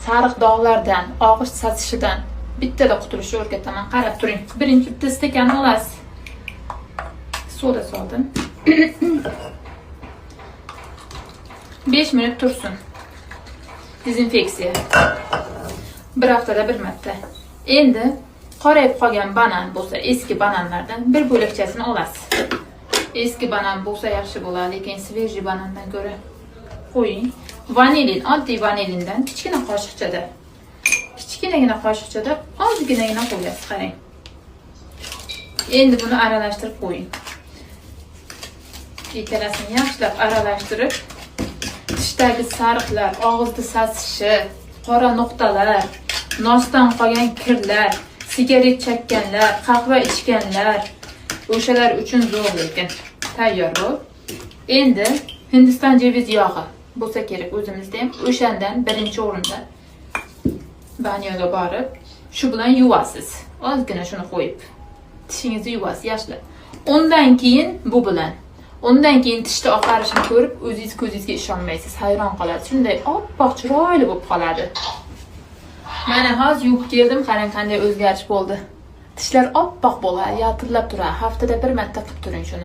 sariq dog'lardan, og'iz sasishidan bittada qutulishni o'rgataman. Qarab turing. Birinchi bitta stakan olasiz. Soda soldim. 5 minut tursin. Dezinfeksiya. Bir haftada bir marta. Endi qorayib qolgan banan bo'lsa, eski bananlardan bir bo'lakchasini olasiz. Eski banan bo'lsa yaxshi bo'ladi, lekin sveji banandan ko'ra qo'ying. Vanilin, oddiy vanilindan kichkina qoshiqchada. Kichkinagina qoshiqchada ozginagina qo'yasiz, qarang. Endi buni aralashtirib qo'ying. Ikkalasini yaxshilab aralashtirib, tishdagi sariqlar, og'izda sasishi, qora nuqtalar, nosdan qolgan kirlar, sigaret chekkanlar, qahva ichganlar, o'shalar uchun zo'r lekin tayyor bu. Endi Hindiston ceviz yog'i bo'lsa kerak o'zimizda ham, o'shandan birinchi o'rinda banyoga borib, shu bilan yuvasiz. Ozgina shuni qo'yib, tishingizni yuvasiz yaxshilab. Undan keyin bu bilan. Undan keyin tishda oqarishini ko'rib, o'zingiz ko'zingizga ishonmaysiz, hayron qolasiz. Shunday oppoq chiroyli bo'lib qoladi. Mana hozir yuvib keldim, qarang qanday o'zgarish bo'ldi. Tishlar oppoq bo'ladi, yaltillab turadi. Haftada bir marta qilib turing shuni.